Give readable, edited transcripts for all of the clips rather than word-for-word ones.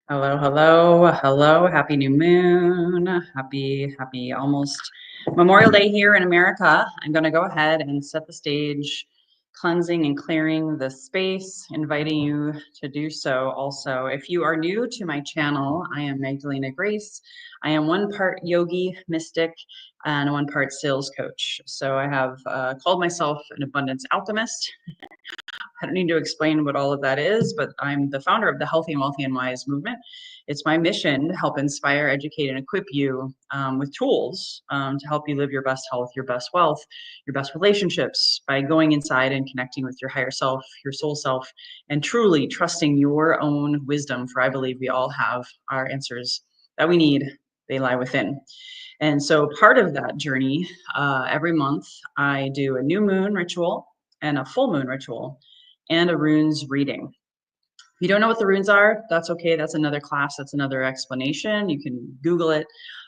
Hello, hello, hello. Happy new moon. Happy almost Memorial Day here in America. I'm going to go ahead and set the stage, cleansing and clearing the space, inviting you to do so also. If you are new to my channel, I am Magdalena Grace. I am one part yogi, mystic, and one part sales coach. So I have called myself an abundance alchemist. I don't need to explain what all of that is, but I'm the founder of the Healthy and Wealthy and Wise movement. It's my mission to help inspire, educate, and equip you with tools to help you live your best health, your best wealth, your best relationships by going inside and connecting with your higher self, your soul self, and truly trusting your own wisdom. For I believe we all have our answers that we need. They lie within. And so part of that journey, every month, I do a new moon ritual and a full moon ritual and a runes reading. If you don't know what the runes are, that's okay. That's another class. That's another explanation. You can Google it.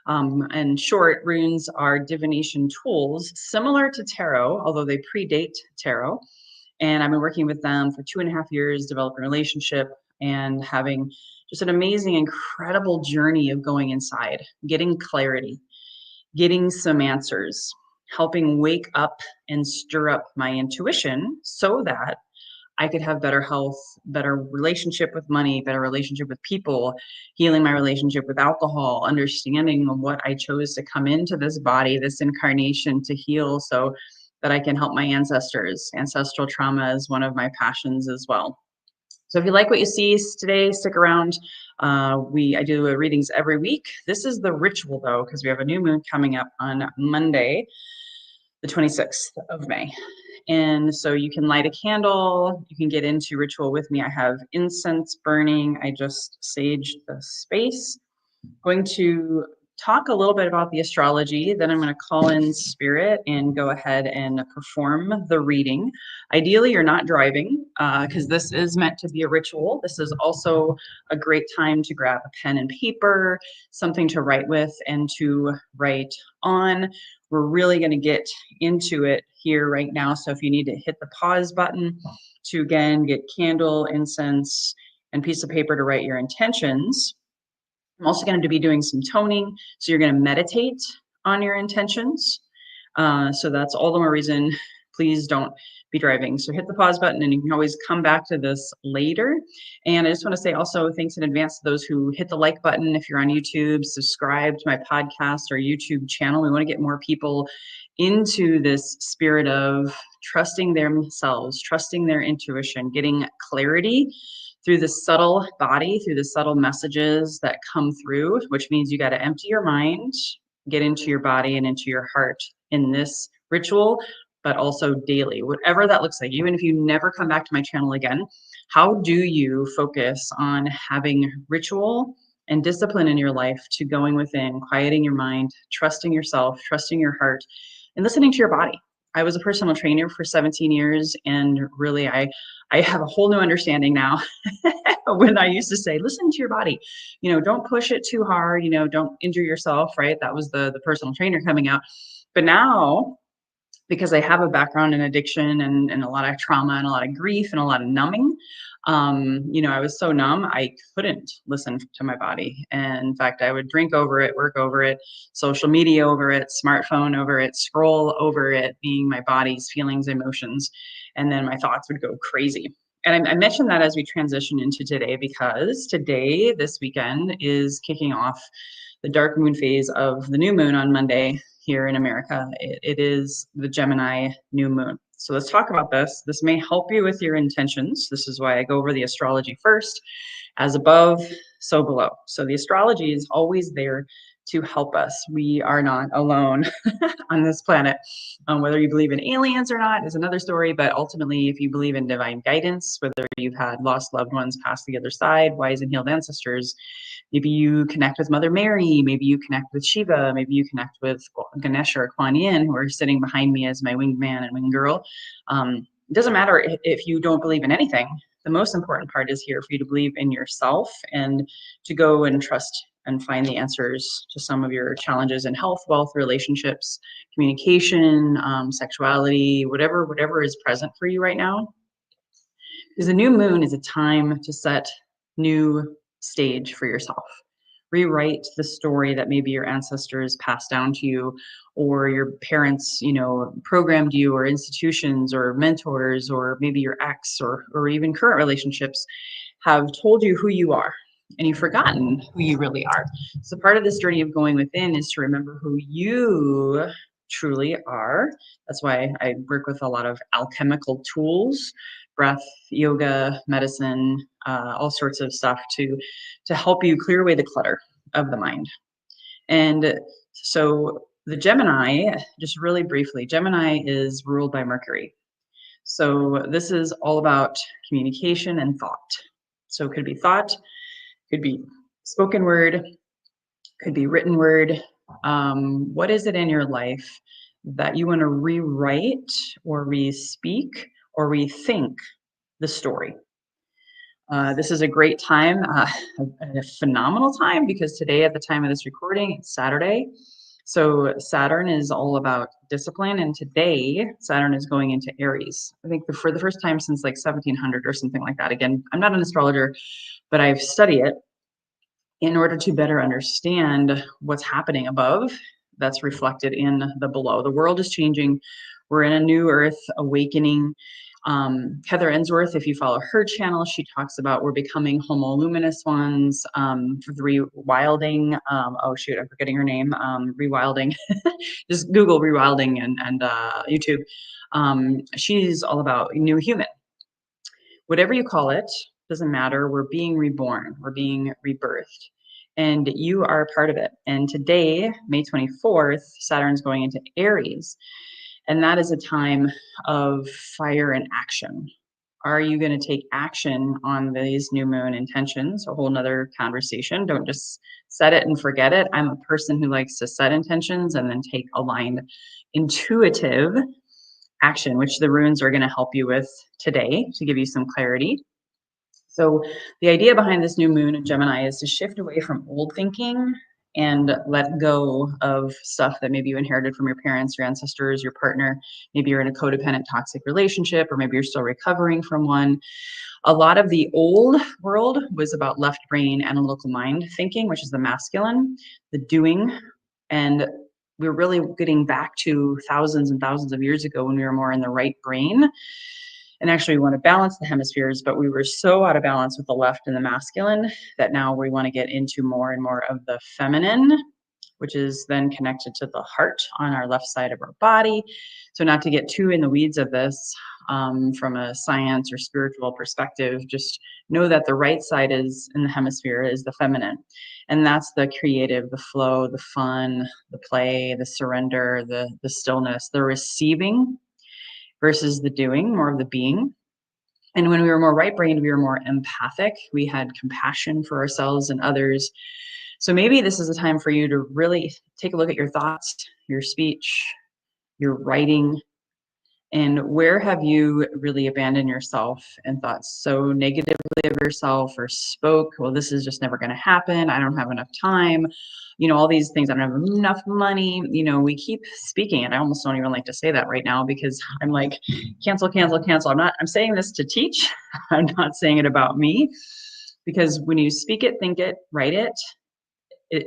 In short, runes are divination tools similar to tarot, although they predate tarot. And I've been working with them for 2.5 years, developing a relationship and having just an amazing, incredible journey of going inside, getting clarity, getting some answers, helping wake up and stir up my intuition so that I could have better health, better relationship with money, better relationship with people, healing my relationship with alcohol, understanding what I chose to come into this body, this incarnation to heal so that I can help my ancestors. Ancestral trauma is one of my passions as well. So if you like what you see today, stick around. I do readings every week. This is the ritual though, because we have a new moon coming up on Monday, the 26th of May. And so you can light a candle, you can get into ritual with me. I have incense burning. I just saged the space. Going to talk a little bit about the astrology, then I'm going to call in spirit and go ahead and perform the reading. Ideally, you're not driving because this is meant to be a ritual. This is also a great time to grab a pen and paper, something to write with and to write on. We're really going to get into it here right now. So if you need to hit the pause button to again get candle, incense, and piece of paper to write your intentions. I'm also going to be doing some toning. So you're going to meditate on your intentions. So that's all the more reason, please don't be driving. So hit the pause button and you can always come back to this later. And I just want to say also thanks in advance to those who hit the like button. If you're on YouTube, subscribe to my podcast or YouTube channel. We want to get more people into this spirit of trusting themselves, trusting their intuition, getting clarity through the subtle body, through the subtle messages that come through, which means you got to empty your mind, get into your body and into your heart in this ritual, but also daily, whatever that looks like. Even if you never come back to my channel again, how do you focus on having ritual and discipline in your life to going within, quieting your mind, trusting yourself, trusting your heart, and listening to your body? I was a personal trainer for 17 years, and really I have a whole new understanding now. When I used to say, listen to your body, don't push it too hard, don't injure yourself, right? That was the personal trainer coming out. But now, because I have a background in addiction and a lot of trauma and a lot of grief and a lot of numbing, I was so numb, I couldn't listen to my body. And in fact, I would drink over it, work over it, social media over it, smartphone over it, scroll over it, being my body's feelings, emotions, and then my thoughts would go crazy. And I mentioned that as we transition into today, because today, this weekend, is kicking off the dark moon phase of the new moon on Monday here in America. It is the Gemini new moon. So let's talk about this. This may help you with your intentions. This is why I go over the astrology first. As above, so below. So the astrology is always there to help us. We are not alone on this planet. Whether you believe in aliens or not is another story, but ultimately, if you believe in divine guidance, whether you've had lost loved ones past the other side, wise and healed ancestors, maybe you connect with Mother Mary, maybe you connect with Shiva, maybe you connect with Ganesha or Kuan Yin, who are sitting behind me as my winged man and winged girl. It doesn't matter if you don't believe in anything. The most important part is here for you to believe in yourself and to go and trust and find the answers to some of your challenges in health, wealth, relationships, communication, sexuality, whatever is present for you right now. Because the new moon is a time to set new stage for yourself. Rewrite the story that maybe your ancestors passed down to you, or your parents, programmed you, or institutions or mentors, or maybe your ex, or even current relationships have told you who you are, and you've forgotten who you really are. So part of this journey of going within is to remember who you truly are. That's why I work with a lot of alchemical tools, breath, yoga, medicine, all sorts of stuff to help you clear away the clutter of the mind. And so the Gemini, just really briefly, Gemini is ruled by Mercury. So this is all about communication and thought. So it could be thought, could be spoken word, could be written word. What is it in your life that you want to rewrite or re-speak or rethink the story? This is a great time, a phenomenal time, because today at the time of this recording, it's Saturday. So Saturn is all about discipline, and today Saturn is going into Aries. I think for the first time since like 1700 or something like that. Again, I'm not an astrologer, but I've studied it in order to better understand what's happening above that's reflected in the below. The world is changing. We're in a new earth awakening. Heather Ensworth, if you follow her channel, she talks about we're becoming homo luminous ones, rewilding. Oh shoot, I'm forgetting her name. Rewilding. Just Google rewilding and YouTube. She's all about new human. Whatever you call it, doesn't matter. We're being reborn. We're being rebirthed. And you are a part of it. And today, May 24th, Saturn's going into Aries. And that is a time of fire and action. Are you going to take action on these new moon intentions? A whole nother conversation. Don't just set it and forget it. I'm a person who likes to set intentions and then take aligned, intuitive action, which the runes are going to help you with today to give you some clarity. So the idea behind this new moon in Gemini is to shift away from old thinking and let go of stuff that maybe you inherited from your parents, your ancestors, your partner. Maybe you're in a codependent toxic relationship, or maybe you're still recovering from one. A lot of the old world was about left brain, analytical mind thinking, which is the masculine, the doing. And we're really getting back to thousands and thousands of years ago when we were more in the right brain. And actually we want to balance the hemispheres, but we were so out of balance with the left and the masculine that now we want to get into more and more of the feminine, which is then connected to the heart on our left side of our body. So not to get too in the weeds of this from a science or spiritual perspective, just know that the right side is in the hemisphere is the feminine. And that's the creative, the flow, the fun, the play, the surrender, the stillness, the receiving versus the doing, more of the being. And when we were more right-brained, we were more empathic. We had compassion for ourselves and others. So maybe this is a time for you to really take a look at your thoughts, your speech, your writing, and where have you really abandoned yourself and thought so negatively of yourself, or spoke, well, this is just never going to happen. I don't have enough time. All these things. I don't have enough money. We keep speaking, and I almost don't even like to say that right now because I'm like, cancel, cancel, cancel. I'm saying this to teach. I'm not saying it about me, because when you speak it, think it, write it,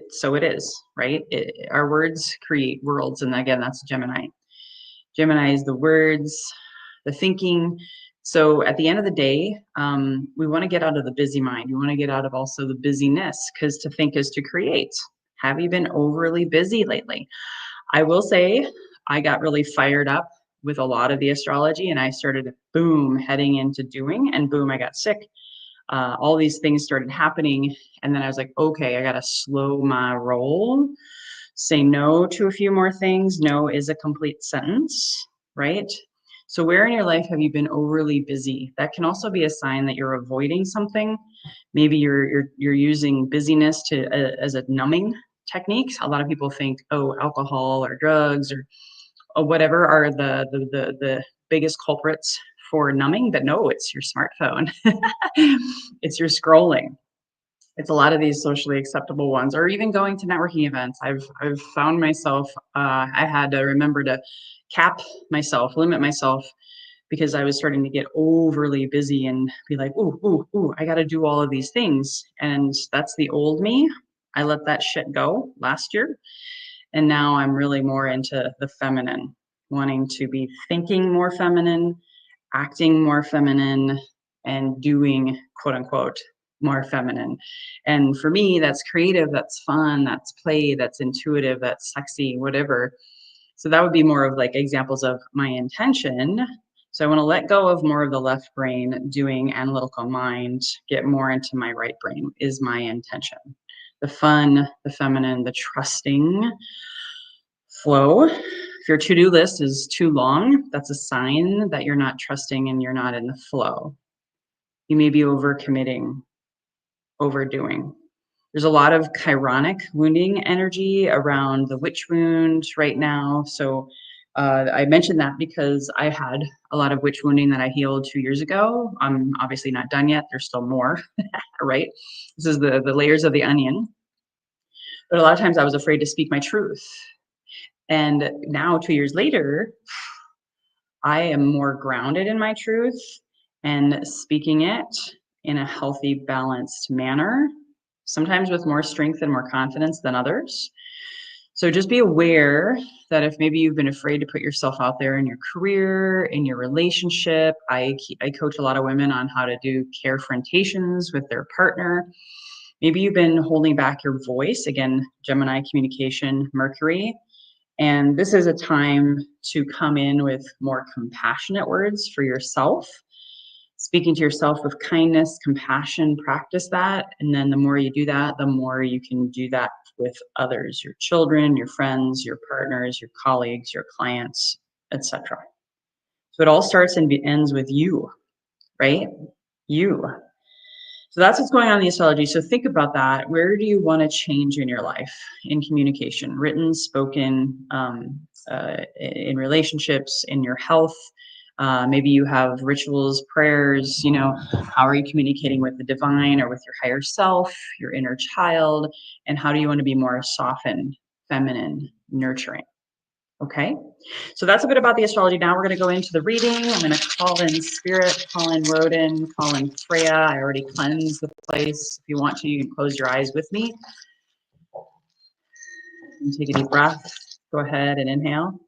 so it is, right? Our words create worlds. And again, that's Gemini. Gemini is the words, the thinking. So at the end of the day, we want to get out of the busy mind. We want to get out of also the busyness, because to think is to create. Have you been overly busy lately? I will say I got really fired up with a lot of the astrology, and I started, boom, heading into doing, and boom, I got sick. All these things started happening. And then I was like, okay, I got to slow my roll. Say no to a few more things. No is a complete sentence, right? So where in your life have you been overly busy? That can also be a sign that you're avoiding something. Maybe you're using busyness as a numbing technique. A lot of people think, oh, alcohol or drugs or whatever are the biggest culprits for numbing, but no, it's your smartphone. It's your scrolling. It's a lot of these socially acceptable ones, or even going to networking events. I've found myself, I had to remember to cap myself, limit myself, because I was starting to get overly busy and be like, ooh, ooh, ooh, I got to do all of these things. And that's the old me. I let that shit go last year. And now I'm really more into the feminine, wanting to be thinking more feminine, acting more feminine, and doing, quote unquote, more feminine. And for me, that's creative, that's fun, that's play, that's intuitive, that's sexy, whatever. So that would be more of like examples of my intention. So I want to let go of more of the left brain, doing analytical mind, get more into my right brain is my intention. The fun, the feminine, the trusting flow. If your to-do list is too long, that's a sign that you're not trusting and you're not in the flow. You may be overcommitting, overdoing. There's a lot of chironic wounding energy around the witch wound right now. So I mentioned that because I had a lot of witch wounding that I healed 2 years ago. I'm obviously not done yet. There's still more, right? This is the layers of the onion. But a lot of times I was afraid to speak my truth. And now 2 years later, I am more grounded in my truth and speaking it in a healthy, balanced manner, sometimes with more strength and more confidence than others. So just be aware that if maybe you've been afraid to put yourself out there in your career, in your relationship, I coach a lot of women on how to do carefrontations with their partner. Maybe you've been holding back your voice, again, Gemini communication, Mercury. And this is a time to come in with more compassionate words for yourself. Speaking to yourself with kindness, compassion, practice that. And then the more you do that, the more you can do that with others, your children, your friends, your partners, your colleagues, your clients, etc. So it all starts and ends with you, right? You. So that's what's going on in the astrology. So think about that. Where do you want to change in your life in communication, written, spoken, in relationships, in your health? Maybe you have rituals, prayers, how are you communicating with the divine or with your higher self, your inner child? And how do you want to be more softened, feminine, nurturing? Okay, so that's a bit about the astrology. Now we're going to go into the reading. I'm going to call in Spirit, call in Rodin, call in Freya. I already cleansed the place. If you want to, you can close your eyes with me. And take a deep breath. Go ahead and inhale.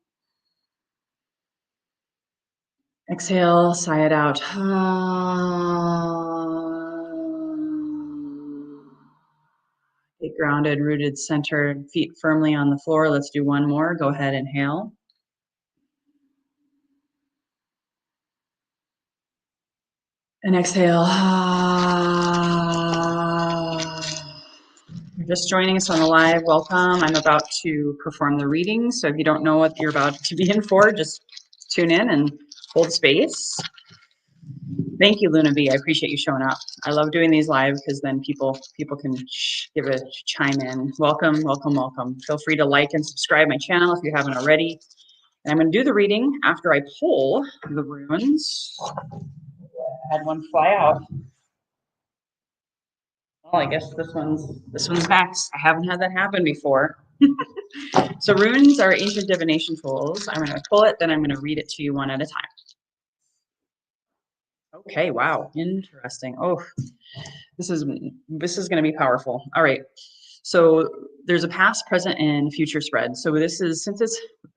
Exhale, sigh it out. Get grounded, rooted, centered, feet firmly on the floor. Let's do one more. Go ahead, inhale. And exhale. You're just joining us on the live, welcome. I'm about to perform the reading, so if you don't know what you're about to be in for, just tune in and hold space. Thank you, Luna B. I appreciate you showing up. I love doing these live because then people can give a chime in. Welcome, welcome, welcome. Feel free to like and subscribe my channel if you haven't already. And I'm going to do the reading after I pull the runes. I had one fly out. Well, I guess this one's next. I haven't had that happen before. So runes are ancient divination tools. I'm going to pull it, then I'm going to read it to you one at a time. Okay, wow, interesting. Oh, this is going to be powerful. All right. So there's a past, present, and future spread. So this is,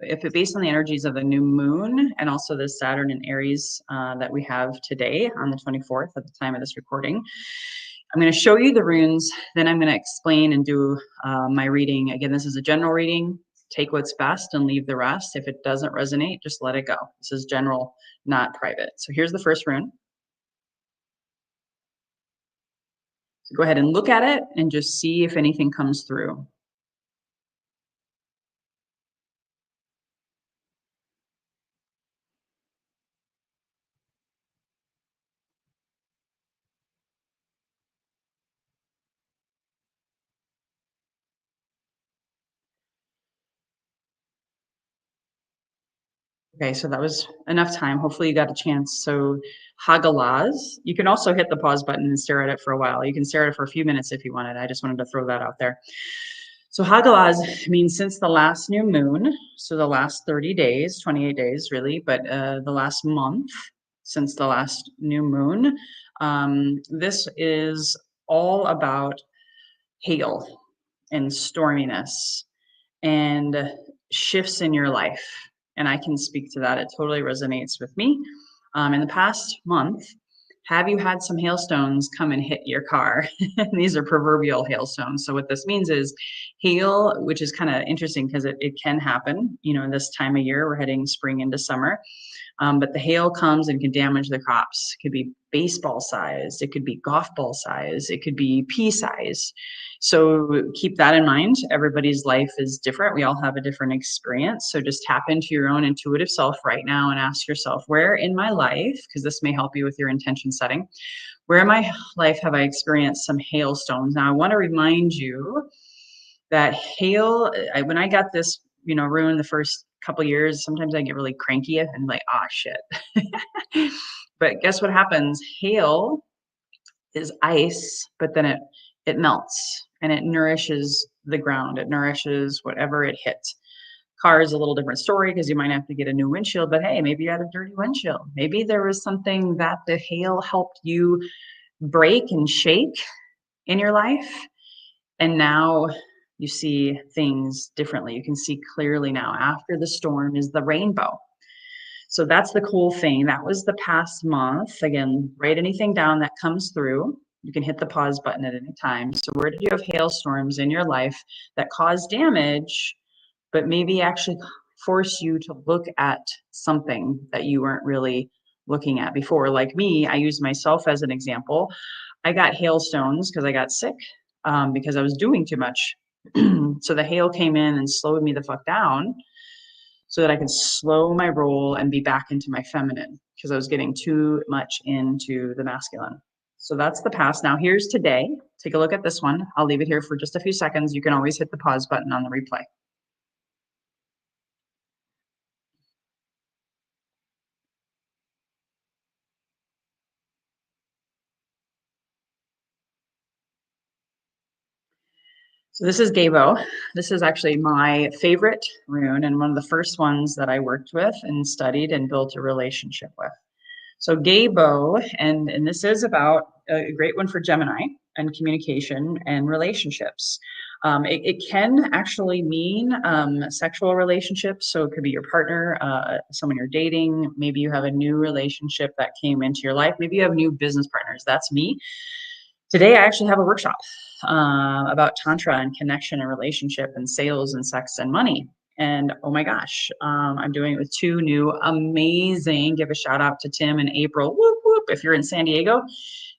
if it's based on the energies of the new moon and also the Saturn and Aries that we have today on the 24th at the time of this recording, I'm going to show you the runes, then I'm going to explain and do my reading. Again, this is a general reading. Take what's best and leave the rest. If it doesn't resonate, just let it go. This is general, not private. So here's the first rune. So go ahead and look at it and just see if anything comes through. Okay, so that was enough time. Hopefully you got a chance. So Hagalaz, you can also hit the pause button and stare at it for a while. You can stare at it for a few minutes if you wanted. I just wanted to throw that out there. So Hagalaz means since the last new moon, so the last 30 days, 28 days really, but the last month, since the last new moon. This is all about hail and storminess and shifts in your life. And I can speak to that. It totally resonates with me. In the past month, have you had some hailstones come and hit your car? These are proverbial hailstones. So what this means is hail, which is kind of interesting because it can happen, this time of year. We're heading spring into summer. But the hail comes and can damage the crops. It could be baseball size, it could be golf ball size, it could be pea size. So keep that in mind. Everybody's life is different. We all have a different experience. So just tap into your own intuitive self right now and ask yourself, where in my life, because this may help you with your intention setting, where in my life have I experienced some hailstones? Now, I want to remind you that hail, when I got this, rune the first couple years, sometimes I get really cranky and like, oh shit. But guess what happens? Hail is ice, but then it melts and it nourishes the ground. It nourishes whatever it hits. Car is a little different story because you might have to get a new windshield, but hey, maybe you had a dirty windshield. Maybe there was something that the hail helped you break and shake in your life. And now you see things differently. You can see clearly now. After the storm is the rainbow. So that's the cool thing. That was the past month. Again, write anything down that comes through. You can hit the pause button at any time. So where did you have hailstorms in your life that caused damage, but maybe actually force you to look at something that you weren't really looking at before? Like me, I use myself as an example. I got hailstones because I got sick because I was doing too much. So the hail came in and slowed me the fuck down so that I could slow my roll and be back into my feminine because I was getting too much into the masculine. So that's the past. Now here's today. Take a look at this one. I'll leave it here for just a few seconds. You can always hit the pause button on the replay. So this is Gabo. This is actually my favorite rune and one of the first ones that I worked with and studied and built a relationship with. So Gabo, and this is about a great one for Gemini and communication and relationships. It can actually mean sexual relationships. So it could be your partner, someone you're dating. Maybe you have a new relationship that came into your life. Maybe you have new business partners. That's me. Today, I actually have a workshop about Tantra and connection and relationship and sales and sex and money. And oh my gosh, I'm doing it with two new amazing, give a shout out to Tim and April. Whoop, whoop. If you're in San Diego,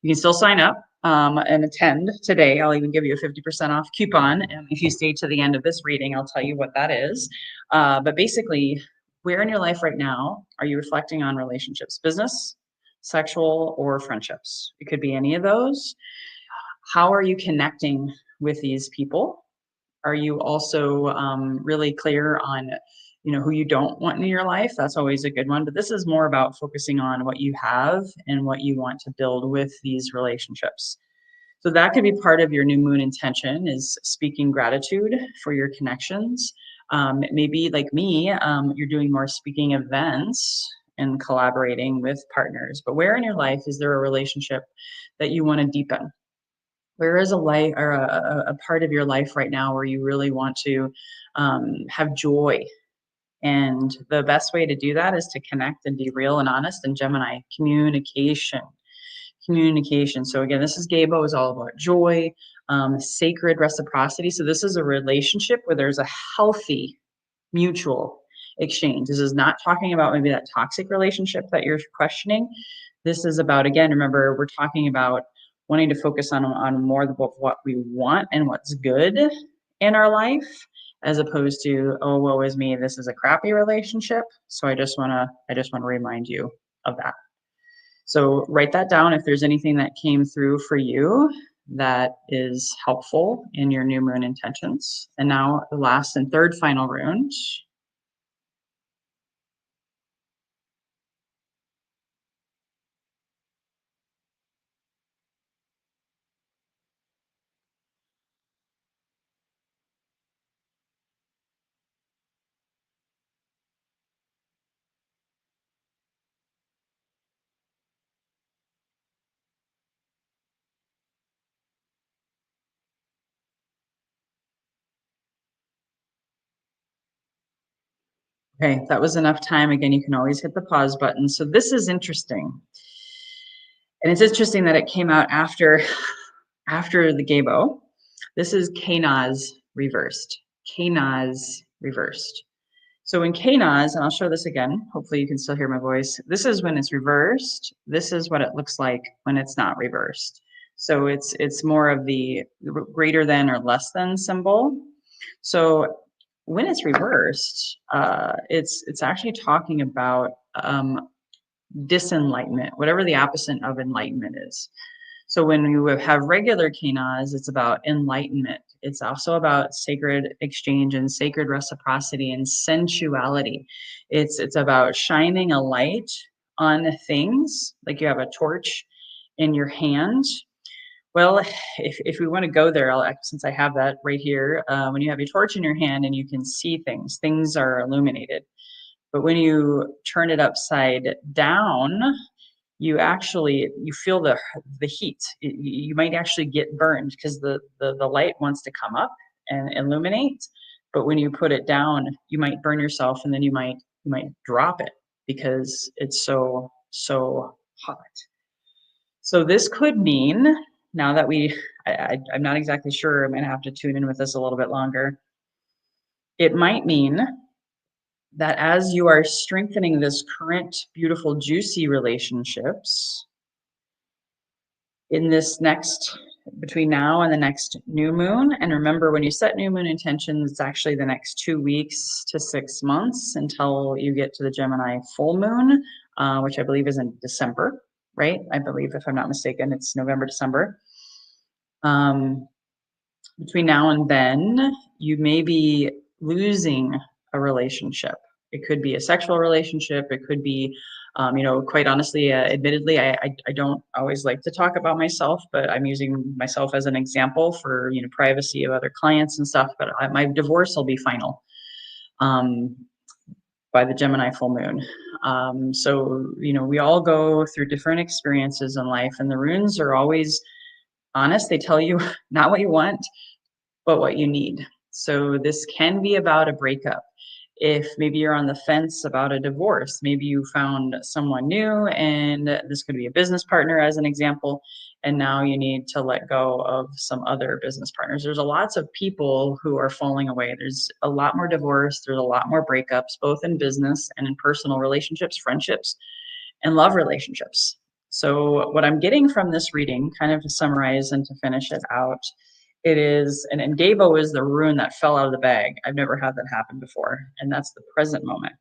you can still sign up and attend today. I'll even give you a 50% off coupon. And if you stay to the end of this reading, I'll tell you what that is. But basically, where in your life right now are you reflecting on relationships, business, sexual, or friendships? It could be any of those. How are you connecting with these people? Are you also really clear on, who you don't want in your life? That's always a good one. But this is more about focusing on what you have and what you want to build with these relationships. So that could be part of your new moon intention, is speaking gratitude for your connections. Maybe like me, you're doing more speaking events and collaborating with partners. But where in your life is there a relationship that you want to deepen? Where is a life or a part of your life right now where you really want to have joy? And the best way to do that is to connect and be real and honest. And Gemini, communication. So again, this is Gabo, is all about joy, sacred reciprocity. So this is a relationship where there's a healthy mutual exchange. This is not talking about maybe that toxic relationship that you're questioning. This is about, again, remember, we're talking about wanting to focus on more of what we want and what's good in our life, as opposed to, oh, woe is me, this is a crappy relationship. So I just want to remind you of that. So write that down if there's anything that came through for you that is helpful in your new moon intentions. And now the last and third final rune. Okay, that was enough time. Again, you can always hit the pause button. So this is interesting. And it's interesting that it came out after the Gabo. This is KNAS reversed. KNAS reversed. So in KNAS, and I'll show this again, hopefully you can still hear my voice. This is when it's reversed. This is what it looks like when it's not reversed. So it's more of the greater than or less than symbol. So when it's reversed, it's actually talking about disenlightenment, whatever the opposite of enlightenment is. So when you have regular KNAS, it's about enlightenment. It's also about sacred exchange and sacred reciprocity and sensuality. It's about shining a light on things, like you have a torch in your hand. Well, if we want to go there, since I have that right here, when you have a torch in your hand and you can see things, things are illuminated. But when you turn it upside down, you feel the heat. You might actually get burned because the light wants to come up and illuminate. But when you put it down, you might burn yourself, and then you might drop it because it's so hot. So this could mean, now that I'm not exactly sure, I'm going to have to tune in with this a little bit longer. It might mean that as you are strengthening this current beautiful, juicy relationships, in this between now and the next new moon, and remember, when you set new moon intentions, it's actually the next 2 weeks to 6 months until you get to the Gemini full moon, which I believe is in December, right? I believe, if I'm not mistaken, it's November, December. Between now and then, you may be losing a relationship. It could be a sexual relationship. It could be, quite honestly, admittedly, I don't always like to talk about myself, but I'm using myself as an example for, privacy of other clients and stuff. But my divorce will be final by the Gemini full moon. So, we all go through different experiences in life, and the runes are always honest. They tell you not what you want, but what you need. So this can be about a breakup. If maybe you're on the fence about a divorce, maybe you found someone new, and this could be a business partner as an example, and now you need to let go of some other business partners. There's lots of people who are falling away. There's a lot more divorce. There's a lot more breakups, both in business and in personal relationships, friendships, and love relationships. So what I'm getting from this reading, kind of to summarize and to finish it out, it is, and Gabo is the rune that fell out of the bag. I've never had that happen before, and that's the present moment.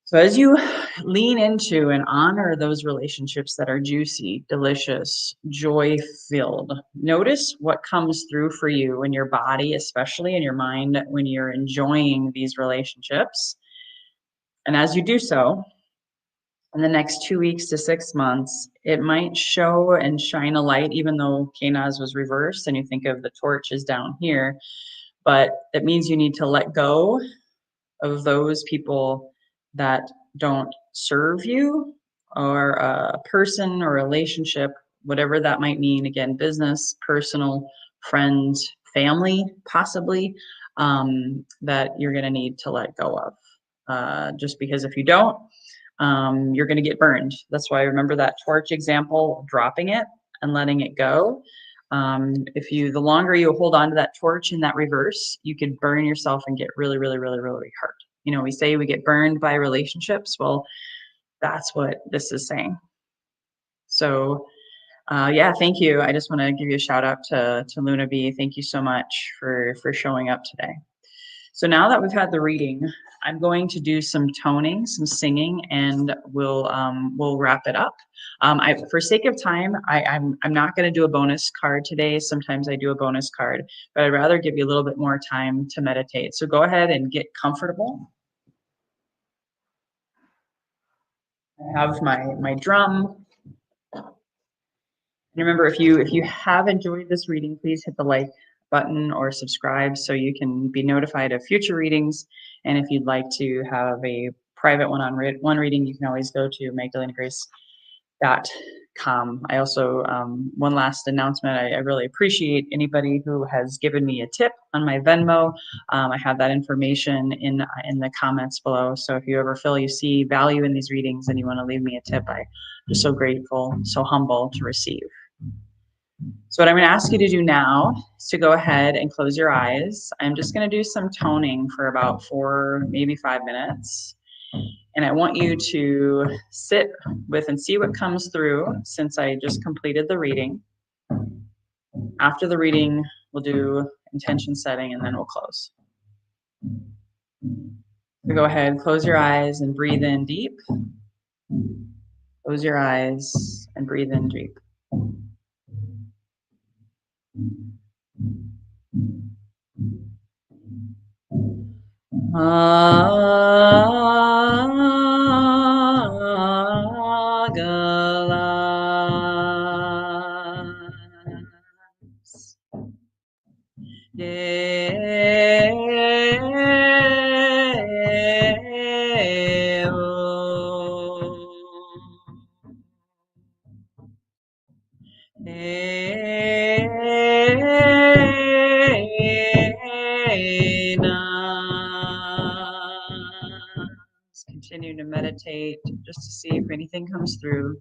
So as you lean into and honor those relationships that are juicy, delicious, joy-filled, notice what comes through for you in your body, especially in your mind, when you're enjoying these relationships. And as you do so, in the next 2 weeks to 6 months, it might show and shine a light, even though KNAS was reversed and you think of the torch is down here. But it means you need to let go of those people that don't serve you, or a person or relationship, whatever that might mean. Again, business, personal, friends, family, possibly, that you're going to need to let go of. Just because if you don't, you're going to get burned. That's why I remember that torch example, dropping it and letting it go. The longer you hold on to that torch in that reverse, you could burn yourself and get really, really, really, really hurt. We say we get burned by relationships. Well, that's what this is saying. So, yeah, thank you. I just want to give you a shout out to Luna B. Thank you so much for showing up today. So now that we've had the reading, I'm going to do some toning, some singing, and we'll wrap it up. For sake of time, I'm not going to do a bonus card today. Sometimes I do a bonus card, but I'd rather give you a little bit more time to meditate. So go ahead and get comfortable. I have my drum. And remember, if you have enjoyed this reading, please hit the like button or subscribe so you can be notified of future readings. And if you'd like to have a private one-on-one reading, you can always go to magdalenagrace.com calm. I also, one last announcement, I really appreciate anybody who has given me a tip on my Venmo. I have that information in the comments below. So if you ever feel you see value in these readings and you want to leave me a tip, I'm just so grateful, so humble to receive. So what I'm going to ask you to do now is to go ahead and close your eyes. I'm just going to do some toning for about 4, maybe 5 minutes. And I want you to sit with and see what comes through since I just completed the reading. After the reading, we'll do intention setting and then we'll close. So go ahead, close your eyes and breathe in deep. Close your eyes and breathe in deep. Continue to meditate just to see if anything comes through.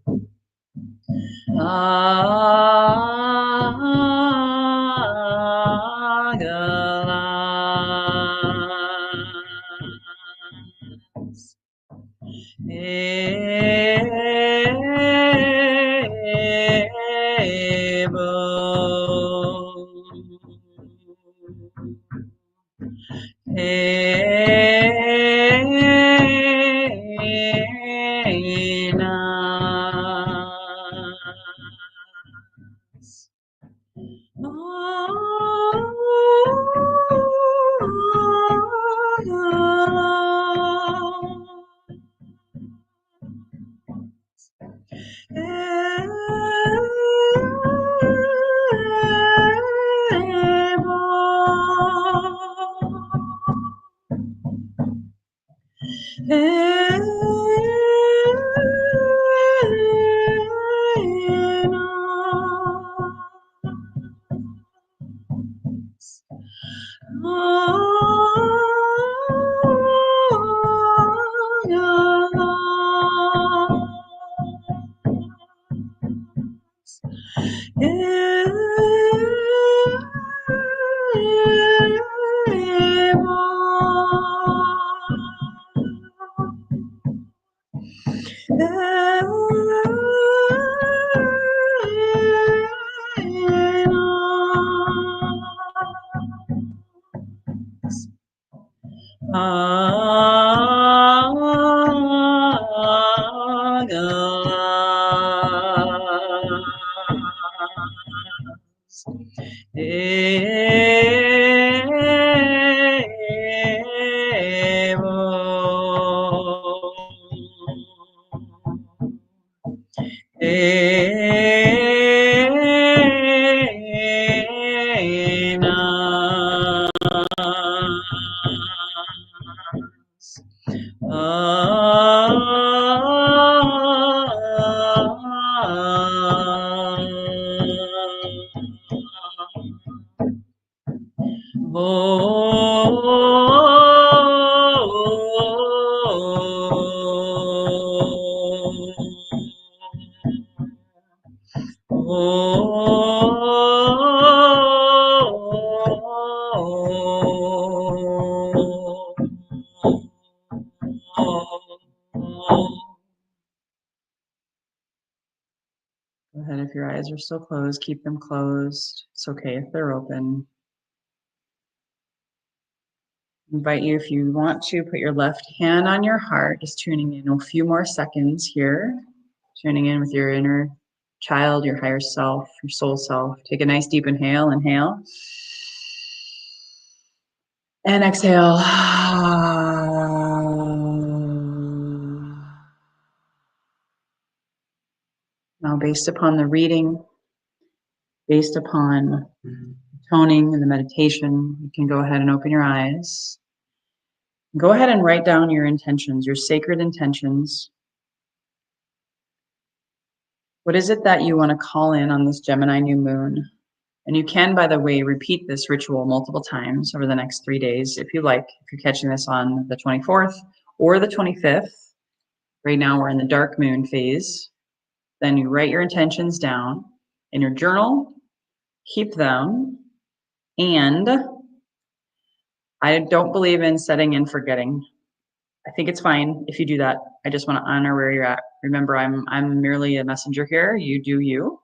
Go ahead, if your eyes are still closed, keep them closed. It's okay if they're open. Invite you, if you want to, put your left hand on your heart, just tuning in a few more seconds here. Tuning in with your inner child, your higher self, your soul self. Take a nice deep inhale, inhale. And exhale. Now, based upon the reading, based upon toning and the meditation, you can go ahead and open your eyes. Go ahead and write down your intentions, your sacred intentions. What is it that you want to call in on this Gemini new moon? And you can, by the way, repeat this ritual multiple times over the next 3 days if you like. If you're catching this on the 24th or the 25th, right now we're in the dark moon phase, then you write your intentions down in your journal, keep them, and I don't believe in setting and forgetting. I think it's fine if you do that. I just want to honor where you're at. Remember, I'm merely a messenger here. You do you.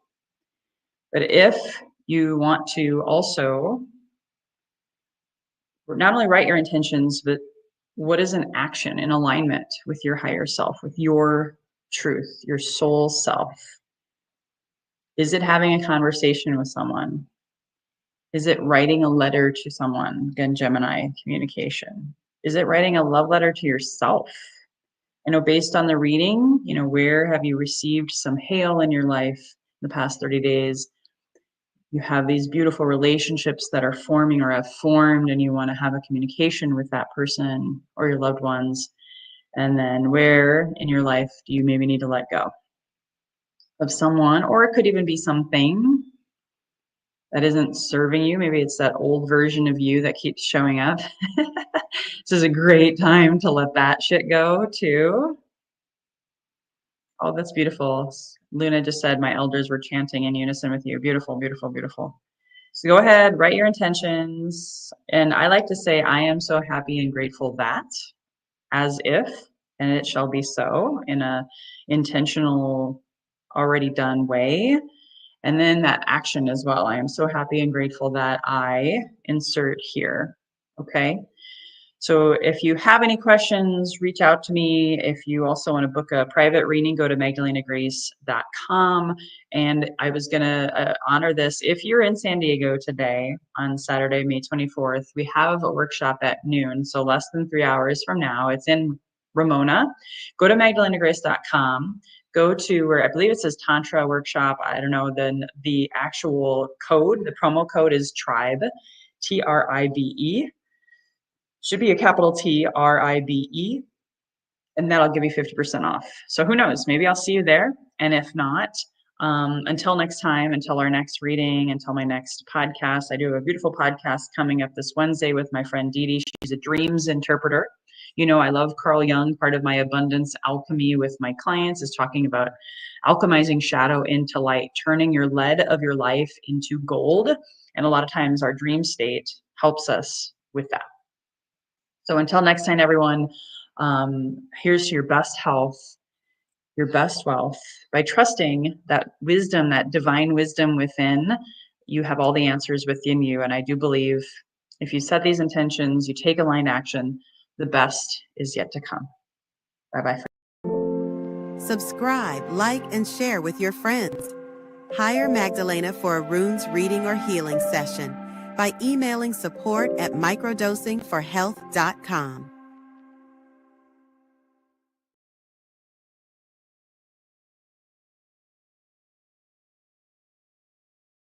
But if you want to also not only write your intentions, but what is an action in alignment with your higher self, with your truth, your soul self? Is it having a conversation with someone? Is it writing a letter to someone? Again, Gemini communication. Is it writing a love letter to yourself? I know based on the reading, where have you received some hail in your life in the past 30 days? You have these beautiful relationships that are forming or have formed, and you want to have a communication with that person or your loved ones. And then where in your life do you maybe need to let go of someone, or it could even be something that isn't serving you. Maybe it's that old version of you that keeps showing up. This is a great time to let that shit go too. Oh, that's beautiful. Luna just said my elders were chanting in unison with you. Beautiful, beautiful, beautiful. So go ahead, write your intentions. And I like to say, I am so happy and grateful that, as if, and it shall be so, in a intentional, already done way. And then that action as well. I am so happy and grateful that I insert here. Okay. So if you have any questions, reach out to me. If you also want to book a private reading, go to magdalenagrace.com. And I was going to honor this. If you're in San Diego today on Saturday, May 24th, we have a workshop at noon. So less than 3 hours from now. It's in Ramona. Go to magdalenagrace.com. Go to where I believe it says Tantra Workshop. I don't know. Then the actual code, the promo code is TRIBE, TRIBE. Should be a capital TRIBE, and that'll give you 50% off. So who knows? Maybe I'll see you there. And if not, until next time, until our next reading, until my next podcast, I do have a beautiful podcast coming up this Wednesday with my friend Dee Dee. She's a dreams interpreter. I love Carl Jung. Part of my abundance alchemy with my clients is talking about alchemizing shadow into light, turning your lead of your life into gold. And a lot of times our dream state helps us with that. So until next time, everyone, here's to your best health, your best wealth. By trusting that wisdom, that divine wisdom within, you have all the answers within you. And I do believe if you set these intentions, you take aligned action, the best is yet to come. Bye-bye. Subscribe, like, and share with your friends. Hire Magdalena for a runes reading or healing session by emailing support@microdosingforhealth.com.